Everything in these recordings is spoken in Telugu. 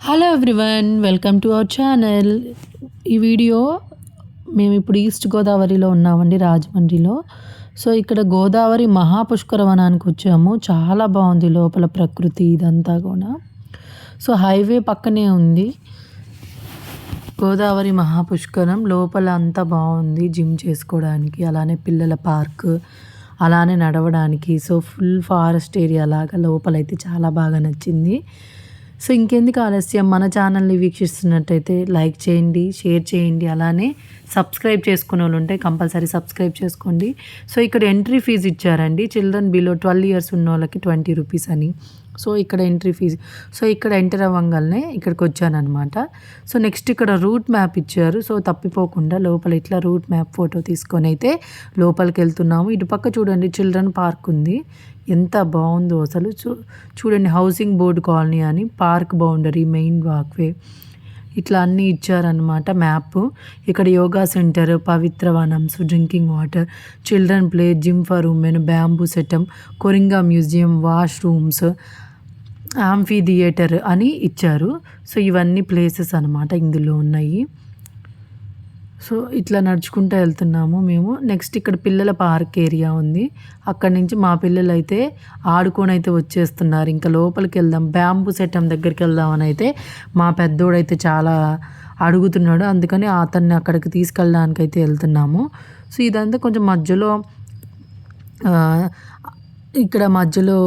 Hello everyone, welcome to our channel. ఈ వీడియో మేము ఇప్పుడు ఈస్ట్ గోదావరిలో ఉన్నామండి, రాజమండ్రిలో. సో ఇక్కడ గోదావరి మహాపుష్కర వనానికి వచ్చాము. చాలా బాగుంది లోపల ప్రకృతి ఇదంతా కూడా. సో హైవే పక్కనే ఉంది గోదావరి మహాపుష్కరం. లోపల అంతా బాగుంది జిమ్ చేసుకోవడానికి, అలానే పిల్లల పార్క్, అలానే నడవడానికి. సో ఫుల్ ఫారెస్ట్ ఏరియా లాగా లోపలైతే చాలా బాగా నచ్చింది. సో ఇంకెందుకు ఆలస్యం, మన ఛానల్ని వీక్షిస్తున్నట్టయితే లైక్ చేయండి, షేర్ చేయండి, అలానే సబ్స్క్రైబ్ చేసుకునే వాళ్ళు ఉంటే కంపల్సరీ సబ్స్క్రైబ్ చేసుకోండి. సో ఇక్కడ ఎంట్రీ ఫీజు ఇచ్చారండి, చిల్డ్రన్ బిలో 12 ఇయర్స్ ఉన్న వాళ్ళకి 20 రూపీస్ అని. సో ఇక్కడ ఎంట్రీ ఫీజు. సో ఇక్కడ ఎంటర్ అవ్వగానే ఇక్కడికి వచ్చానమాట. సో నెక్స్ట్ ఇక్కడ రూట్ మ్యాప్ ఇచ్చారు. సో తప్పిపోకుండా లోపల ఇట్లా రూట్ మ్యాప్ ఫోటో తీసుకొని అయితే లోపలికి వెళ్తున్నాము. ఇటు పక్క చూడండి చిల్డ్రన్ పార్క్ ఉంది, ఎంత బాగుందో అసలు. చూడండి హౌసింగ్ బోర్డు కాలనీ అని, పార్క్ బౌండరీ, మెయిన్ వాక్వే, ఇట్లా అన్నీ ఇచ్చారనమాట మ్యాప్. ఇక్కడ యోగా సెంటర్, పవిత్ర వనమ్స్, drinking water, children play, gym for women, bamboo సెటమ్, Coringa museum, washrooms, amphitheatre అని ఇచ్చారు. సో ఇవన్నీ ప్లేసెస్ అనమాట ఇందులో ఉన్నాయి. సో ఇట్లా నడుచుకుంటూ వెళ్తున్నాము మేము. నెక్స్ట్ ఇక్కడ పిల్లల పార్క్ ఏరియా ఉంది, అక్కడి నుంచి మా పిల్లలు అయితే ఆడుకొని అయితే వచ్చేస్తున్నారు. ఇంకా లోపలికి వెళ్దాం, బ్యాంబూ సెటమ్ దగ్గరికి వెళ్దామని అయితే మా పెద్దోడైతే చాలా అడుగుతున్నాడు, అందుకని అతన్ని అక్కడికి తీసుకెళ్ళడానికి అయితే వెళ్తున్నాము. సో ఇదంతా కొంచెం మధ్యలో, ఇక్కడ మధ్యలో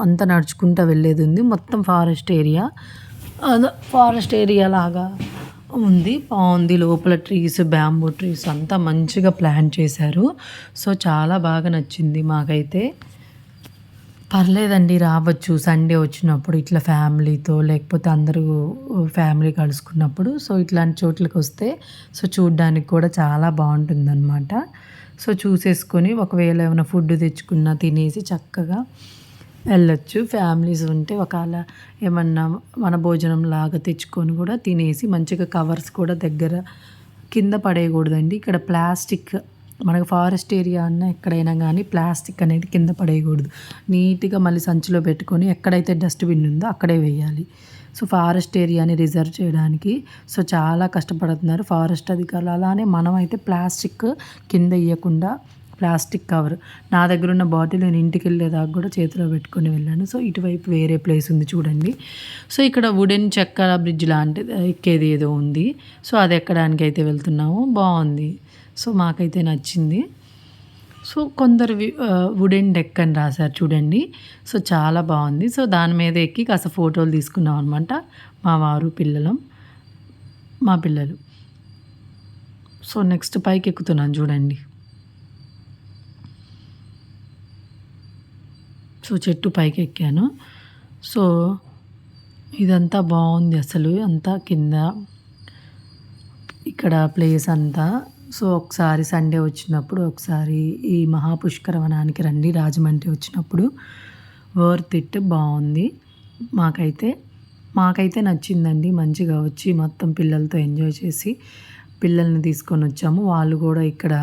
అంతా నడుచుకుంటూ వెళ్ళేది ఉంది. మొత్తం ఫారెస్ట్ ఏరియా, ఫారెస్ట్ ఏరియా లాగా ఉంది, బాగుంది. లోపల ట్రీస్, బ్యాంబూ ట్రీస్ అంతా మంచిగా ప్లాన్ చేశారు. సో చాలా బాగా నచ్చింది మాకైతే. పర్లేదండి, రావచ్చు సండే వచ్చినప్పుడు ఇట్లా ఫ్యామిలీతో, లేకపోతే అందరూ ఫ్యామిలీ కలుసుకున్నప్పుడు. సో ఇట్లాంటి చోట్లకి వస్తే సో చూడ్డానికి కూడా చాలా బాగుంటుందన్నమాట. సో చూసేసుకొని ఒకవేళ ఏమైనా ఫుడ్ తెచ్చుకున్నా తినేసి చక్కగా వెళ్ళొచ్చు. ఫ్యామిలీస్ ఉంటే ఒకవేళ ఏమన్నా మన భోజనం లాగా తెచ్చుకొని కూడా తినేసి మంచిగా కవర్స్ కూడా దగ్గర కింద పడేయకూడదండి. ఇక్కడ ప్లాస్టిక్, మనకు ఫారెస్ట్ ఏరియా అన్న ఎక్కడైనా కానీ ప్లాస్టిక్ అనేది కింద పడేయకూడదు. నీట్గా మళ్ళీ సంచిలో పెట్టుకొని ఎక్కడైతే డస్ట్బిన్ ఉందో అక్కడే వేయాలి. సో ఫారెస్ట్ ఏరియాని రిజర్వ్ చేయడానికి సో చాలా కష్టపడుతున్నారు ఫారెస్ట్ అధికారులు. అలానే మనం అయితే ప్లాస్టిక్ కింద ఇవ్వకుండా ప్లాస్టిక్ కవర్, నా దగ్గర ఉన్న బాటిల్ నేను ఇంటికి వెళ్ళేదాకా కూడా చేతిలో పెట్టుకొని వెళ్ళాను. సో ఇటువైపు వేరే ప్లేస్ ఉంది చూడండి. సో ఇక్కడ వుడెన్ చెక్కల బ్రిడ్జ్ లాంటిది ఎక్కేది ఏదో ఉంది. సో అది ఎక్కడానికి అయితే వెళ్తున్నాము, బాగుంది. సో మాకైతే నచ్చింది. సో కొందరు వుడెన్ డెక్ అని రాశారు చూడండి. సో చాలా బాగుంది. సో దాని మీద ఎక్కి కాస్త ఫోటోలు తీసుకున్నాం అనమాట, మా వారు, మా పిల్లలు. సో నెక్స్ట్ పైకి ఎక్కుతున్నాను చూడండి. సో చెట్టు పైకి ఎక్కాను. సో ఇదంతా బాగుంది అసలు, అంతా కింద ఇక్కడ ప్లేస్ అంతా. సో ఒకసారి సండే వచ్చినప్పుడు ఒకసారి ఈ మహాపుష్కర వనానికి రండి, రాజమండ్రి వచ్చినప్పుడు. వర్త్ ఇట్, బాగుంది. మాకైతే నచ్చిందండి. మంచిగా వచ్చి మొత్తం పిల్లలతో ఎంజాయ్ చేసి పిల్లల్ని తీసుకొని వచ్చాము. వాళ్ళు కూడా ఇక్కడ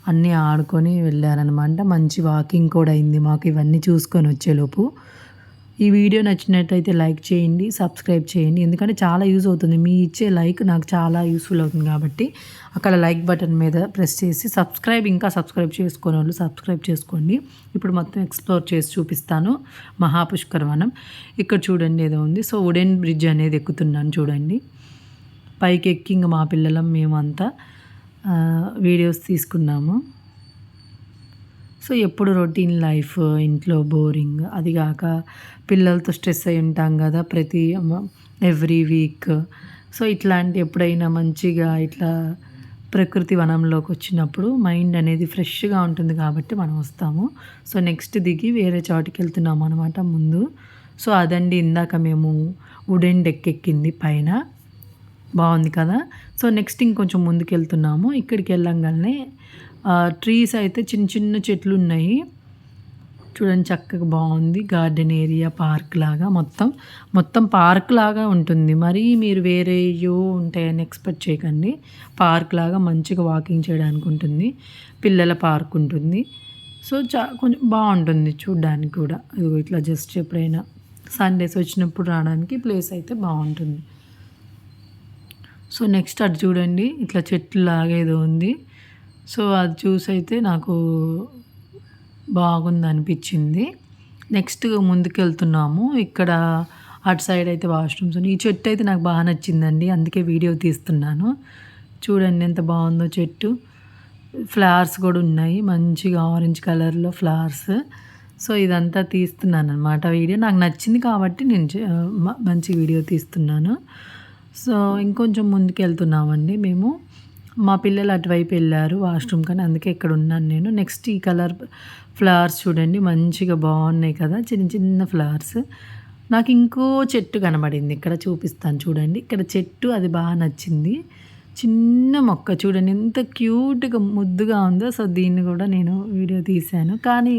అన్నీ ఆడుకొని వెళ్ళారనమాట. మంచి వాకింగ్ కూడా అయింది మాకు ఇవన్నీ చూసుకొని వచ్చేలోపు. ఈ వీడియో నచ్చినట్టయితే లైక్ చేయండి, సబ్స్క్రైబ్ చేయండి, ఎందుకంటే చాలా యూజ్ అవుతుంది. మీ ఇచ్చే లైక్ నాకు చాలా యూస్ఫుల్ అవుతుంది కాబట్టి అక్కడ లైక్ బటన్ మీద ప్రెస్ చేసి ఇంకా సబ్స్క్రైబ్ చేసుకునే వాళ్ళు సబ్స్క్రైబ్ చేసుకోండి. ఇప్పుడు మొత్తం ఎక్స్ప్లోర్ చేసి చూపిస్తాను మహాపుష్కర వనం. ఇక్కడ చూడండి ఏదో ఉంది. సో వుడెన్ బ్రిడ్జ్ అనేది ఎక్కుతున్నాను చూడండి. పైకి ఎక్కి ఇంకా మా పిల్లలం మేమంతా వీడియోస్ తీసుకున్నాము. సో ఎప్పుడు రొటీన్ లైఫ్, ఇంట్లో బోరింగ్, అది కాక పిల్లలతో స్ట్రెస్ అయి ఉంటాం కదా ఎవ్రీ వీక్. సో ఇట్లాంటి ఎప్పుడైనా మంచిగా ఇట్లా ప్రకృతి వనంలోకి వచ్చినప్పుడు మైండ్ అనేది ఫ్రెష్గా ఉంటుంది కాబట్టి మనం వస్తాము. సో నెక్స్ట్ దిగి వేరే చోటుకి వెళ్తున్నాము అనమాట ముందు. సో అదండి ఇందాక మేము వుడెన్ డెక్ ఎక్కింది పైన, బాగుంది కదా. సో నెక్స్ట్ ఇంకొంచెం ముందుకు వెళ్తున్నాము. ఇక్కడికి వెళ్ళంగానే ట్రీస్ అయితే చిన్న చిన్న చెట్లు ఉన్నాయి చూడండి, చక్కగా బాగుంది. గార్డెన్ ఏరియా, పార్క్ లాగా మొత్తం పార్క్ లాగా ఉంటుంది. మరి మీరు వేరేయో ఉంటాయని ఎక్స్పెక్ట్ చేయకండి. పార్క్ లాగా మంచిగా వాకింగ్ చేయడానికి ఉంటుంది, పిల్లల పార్క్ ఉంటుంది. సో కొంచెం బాగుంటుంది చూడ్డానికి కూడా. ఇట్లా జస్ట్ ఎప్పుడైనా సండేస్ వచ్చినప్పుడు రావడానికి ప్లేస్ అయితే బాగుంటుంది. సో నెక్స్ట్ అటు చూడండి ఇట్లా చెట్లు లాగేదో ఉంది. సో అది చూసైతే నాకు బాగుంది అనిపించింది. నెక్స్ట్ ముందుకెళ్తున్నాము. ఇక్కడ అటు సైడ్ అయితే వాష్రూమ్స్ ఉన్నాయి. ఈ చెట్టు అయితే నాకు బాగా నచ్చిందండి, అందుకే వీడియో తీస్తున్నాను. చూడండి ఎంత బాగుందో చెట్టు. ఫ్లవర్స్ కూడా ఉన్నాయి, మంచిగా ఆరెంజ్ కలర్లో ఫ్లవర్స్. సో ఇదంతా తీస్తున్నాను అనమాట వీడియో. నాకు నచ్చింది కాబట్టి నేను మంచి వీడియో తీస్తున్నాను. సో ఇంకొంచెం ముందుకు వెళ్తున్నామండి మేము. మా పిల్లలు అటువైపు వెళ్ళారు వాష్రూమ్ కానీ, అందుకే ఇక్కడ ఉన్నాను నేను. నెక్స్ట్ ఈ కలర్ ఫ్లవర్స్ చూడండి, మంచిగా బాగున్నాయి కదా, చిన్న చిన్న ఫ్లవర్స్. నాకు ఇంకో చెట్టు కనబడింది, ఇక్కడ చూపిస్తాను చూడండి. ఇక్కడ చెట్టు అది బాగా నచ్చింది. చిన్న మొక్క చూడండి ఎంత క్యూట్గా ముద్దుగా ఉందో. సో దీన్ని కూడా నేను వీడియో తీశాను, కానీ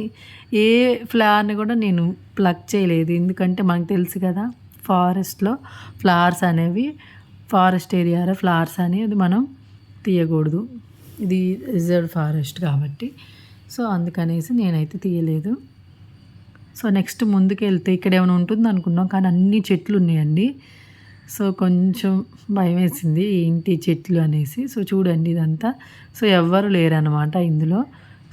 ఏ ఫ్లవర్ని కూడా నేను ప్లక్ చేయలేదు, ఎందుకంటే మనకు తెలుసు కదా ఫారెస్ట్లో ఫ్లవర్స్ అనేవి, ఫారెస్ట్ ఏరియాలో ఫ్లవర్స్ అనేది మనం తీయకూడదు, ఇది రిజర్వ్ ఫారెస్ట్ కాబట్టి. సో అందుకనేసి నేనైతే తీయలేదు. సో నెక్స్ట్ ముందుకు వెళ్తే ఇక్కడ ఏమైనా ఉంటుంది అనుకున్నాం, కానీ అన్ని చెట్లు ఉన్నాయండి. సో కొంచెం భయం వేసింది ఏంటి చెట్లు అనేసి. సో చూడండి ఇదంతా. సో ఎవ్వరు లేరనమాట ఇందులో.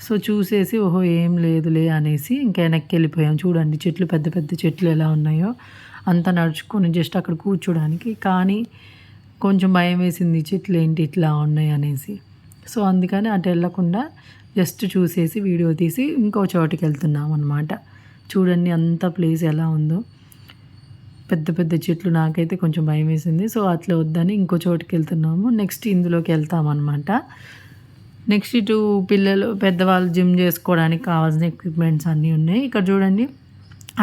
సో చూసేసి ఓహో ఏం లేదులే అనేసి ఇంకా వెనక్కి వెళ్ళిపోయాం. చూడండి చెట్లు, పెద్ద పెద్ద చెట్లు ఎలా ఉన్నాయో, అంతా నడుచుకొని జస్ట్ అక్కడ కూర్చోడానికి. కానీ కొంచెం భయం వేసింది చెట్లు ఏంటి ఇట్లా ఉన్నాయి అనేసి. సో అందుకని అటు వెళ్ళకుండా జస్ట్ చూసేసి వీడియో తీసి ఇంకో చోటుకి వెళ్తున్నాం అనమాట. చూడండి అంత ప్లేస్ ఎలా ఉందో, పెద్ద పెద్ద చెట్లు. నాకైతే కొంచెం భయం వేసింది. సో అట్లా వద్దని ఇంకో చోటుకి వెళ్తున్నాము. నెక్స్ట్ ఇందులోకి వెళ్తామన్నమాట. నెక్స్ట్ ఇటు పిల్లలు పెద్దవాళ్ళు జిమ్ చేసుకోవడానికి కావాల్సిన ఎక్విప్మెంట్స్ అన్నీ ఉన్నాయి. ఇక్కడ చూడండి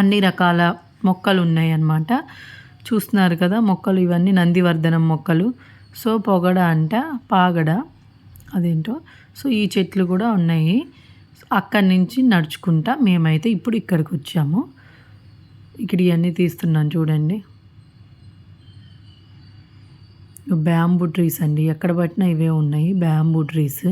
అన్ని రకాల మొక్కలు ఉన్నాయి అన్నమాట. చూస్తున్నారు కదా మొక్కలు, ఇవన్నీ నందివర్ధనం మొక్కలు. సో పొగడ అంట, పాగడ అదేంటో. సో ఈ చెట్లు కూడా ఉన్నాయి. అక్కడి నుంచి నడుచుకుంటా మేమైతే ఇప్పుడు ఇక్కడికి వచ్చాము. ఇక్కడ ఇవన్నీ తీస్తున్నాను చూడండి. బ్యాంబూ ట్రీస్ అండి, ఎక్కడ పట్టినా ఇవే ఉన్నాయి బ్యాంబూ ట్రీస్.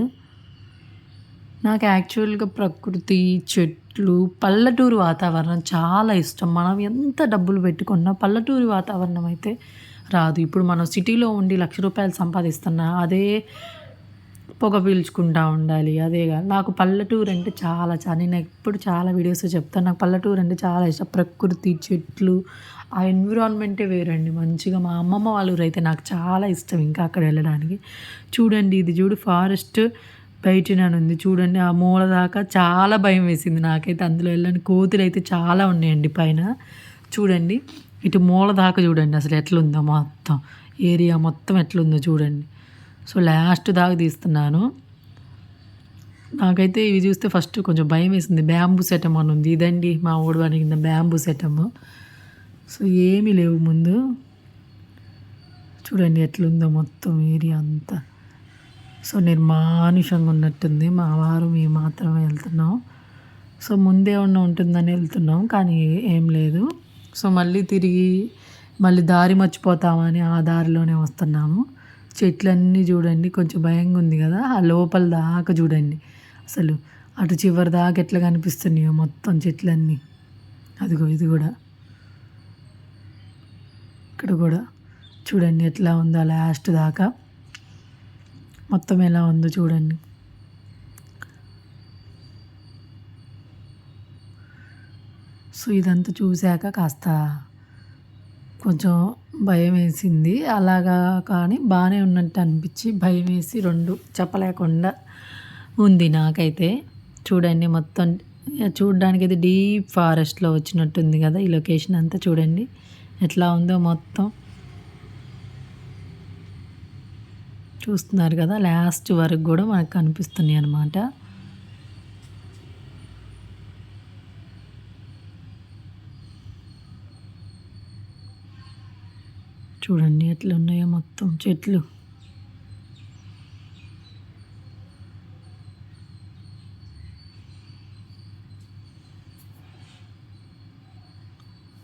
నాకు యాక్చువల్గా ప్రకృతి, చెట్లు, పల్లెటూరు వాతావరణం చాలా ఇష్టం. మనం ఎంత డబ్బులు పెట్టుకున్నా పల్లెటూరు వాతావరణం అయితే రాదు. ఇప్పుడు మనం సిటీలో ఉండి ₹1,00,000 సంపాదిస్తున్నా అదే పొగ పీల్చుకుంటూ ఉండాలి. అదేగా నాకు పల్లెటూరు అంటే చాలా నేను ఎప్పుడు చాలా వీడియోస్ చెప్తాను. నాకు పల్లెటూరు అంటే చాలా ఇష్టం. ప్రకృతి, చెట్లు, ఆ ఎన్విరాన్మెంటే వేరండి మంచిగా. మా అమ్మమ్మ వాళ్ళ ఊరు అయితే నాకు చాలా ఇష్టం ఇంకా అక్కడ వెళ్ళడానికి. చూడండి ఇది చూడు ఫారెస్ట్ బయటనుంది చూడండి, ఆ మూల దాకా చాలా భయం వేసింది నాకైతే అందులో వెళ్ళని. కోతులు అయితే చాలా ఉన్నాయండి పైన. చూడండి ఇటు మూల దాకా చూడండి అసలు ఎట్లుందో, మొత్తం ఏరియా మొత్తం ఎట్లుందో చూడండి. సో లాస్ట్ దాకా తీస్తున్నాను. నాకైతే ఇవి చూస్తే ఫస్ట్ కొంచెం భయం వేసింది. బ్యాంబూ సెటమ్ అని ఉంది, ఇదండి మా ఊడు అడిగిన బ్యాంబూ సెటమ్. సో ఏమీ లేవు ముందు. చూడండి ఎట్లుందో మొత్తం ఏరియా అంతా. సో నిర్మానుషంగా ఉన్నట్టుంది. మా వారు మేము మాత్రమే వెళ్తున్నాం. సో ముందే ఉంటుందని వెళ్తున్నాం, కానీ ఏం లేదు. సో మళ్ళీ తిరిగి మళ్ళీ దారి మర్చిపోతామని ఆ దారిలోనే వస్తున్నాము. చెట్లన్నీ చూడండి, కొంచెం భయంగా ఉంది కదా. ఆ లోపల దాకా చూడండి అసలు, అటు చివరి దాకా ఎట్లా కనిపిస్తున్నాయో మొత్తం చెట్లన్నీ. అదిగో ఇది కూడా, ఇక్కడ కూడా చూడండి ఎట్లా ఉందో లాస్ట్ దాకా మొత్తం ఎలా ఉందో చూడండి. సో ఇదంతా చూశాక కాస్త కొంచెం భయం వేసింది అలాగా, కానీ బాగానే ఉన్నట్టు అనిపించి భయం వేసి రెండు చెప్పలేకుండా ఉంది నాకైతే. చూడండి మొత్తం చూడడానికి అయితే డీప్ ఫారెస్ట్లో వచ్చినట్టుంది కదా ఈ లొకేషన్ అంతా. చూడండి ఎట్లా ఉందో మొత్తం చూస్తున్నారు కదా, లాస్ట్ వరకు కూడా మనకు కనిపిస్తున్నాయి అన్నమాట. చూడండి ఎట్లా ఉన్నాయో మొత్తం చెట్లు.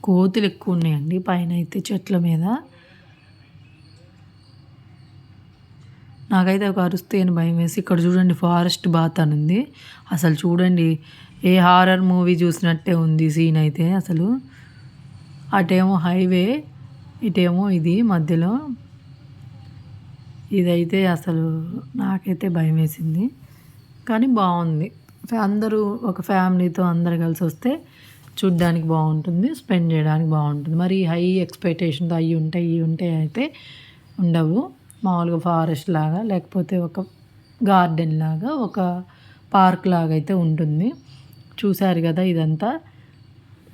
కోతులు ఎక్కువ ఉన్నాయండి పైన అయితే చెట్ల మీద. నాకైతే ఒక అరుస్తే అని భయం వేసి. ఇక్కడ చూడండి ఫారెస్ట్ బాత్ అని ఉంది. అసలు చూడండి ఏ హారర్ మూవీ చూసినట్టే ఉంది సీన్ అయితే అసలు. అటేమో హైవే, ఇటేమో ఇది మధ్యలో. ఇదైతే అసలు నాకైతే భయమేసింది. కానీ బావుంది. అందరూ ఒక ఫ్యామిలీతో అందరూ కలిసొస్తే చూడ్డానికి బావుంటుంది. స్పెండ్ జేయడానికి బావుంటుంది. మరి హై ఎక్స్‌పెక్టేషన్‌తో అయ్యి ఉంటాయి, ఇయ్యి ఉంటాయి అయితే ఉండవు. మామూలుగా ఫారెస్ట్ లాగా లేకపోతే ఒక గార్డెన్ లాగా, ఒక పార్క్ లాగా అయితే ఉంటుంది. చూసారు గదా! ఇదంతా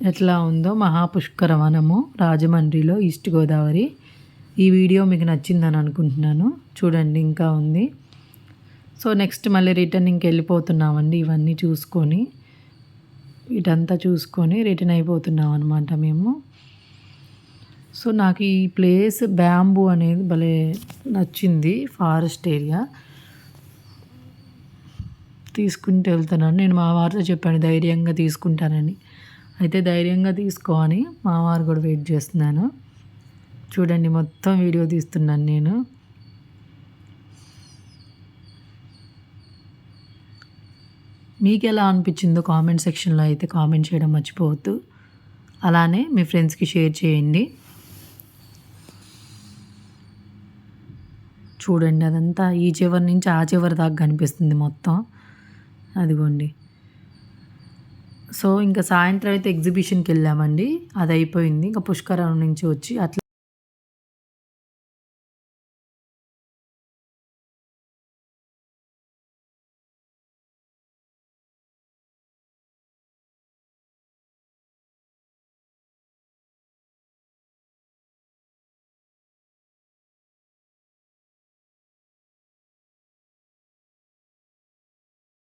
ఎట్లా ఉందో మహాపుష్కర వనము రాజమండ్రిలో ఈస్ట్ గోదావరి. ఈ వీడియో మీకు నచ్చిందని అనుకుంటున్నాను. చూడండి ఇంకా ఉంది. సో, నెక్స్ట్ మళ్ళీ రిటర్నింగ్‌కి వెళ్ళిపోతున్నామండి. ఇవన్నీ చూసుకొని, ఇటంతా చూసుకొని రిటర్న్ అయిపోతున్నాం అనమాట మేము. సో, నాకు ఈ ప్లేస్ బ్యాంబూ అనేది భలే నచ్చింది. Forest area. తీసుకుంటూ వెళ్తున్నాను. నేను మా వారితో చెప్పాను ధైర్యంగా తీసుకుంటానని. అయితే ధైర్యంగా తీసుకో అని మా వారు కూడా వెయిట్ చేస్తున్నాను. చూడండి మొత్తం వీడియో తీస్తున్నాను నేను. మీకెలా అనిపించిందో కామెంట్ సెక్షన్‌లో అయితే కామెంట్ చేయడం మర్చిపోవద్దు. అలానే మీ ఫ్రెండ్స్‌కి షేర్ చేయండి. చూడండి అదంతా ఈ చివరి నుంచి ఆ చివరి దాకా కనిపిస్తుంది మొత్తం. అదిగోండి. సో, ఇంక సాయంత్రం అయితే ఎగ్జిబిషన్‌కెళ్ళామండి. అదయిపోయింది. ఇంక పుష్కరం నుంచి వచ్చి అట్లా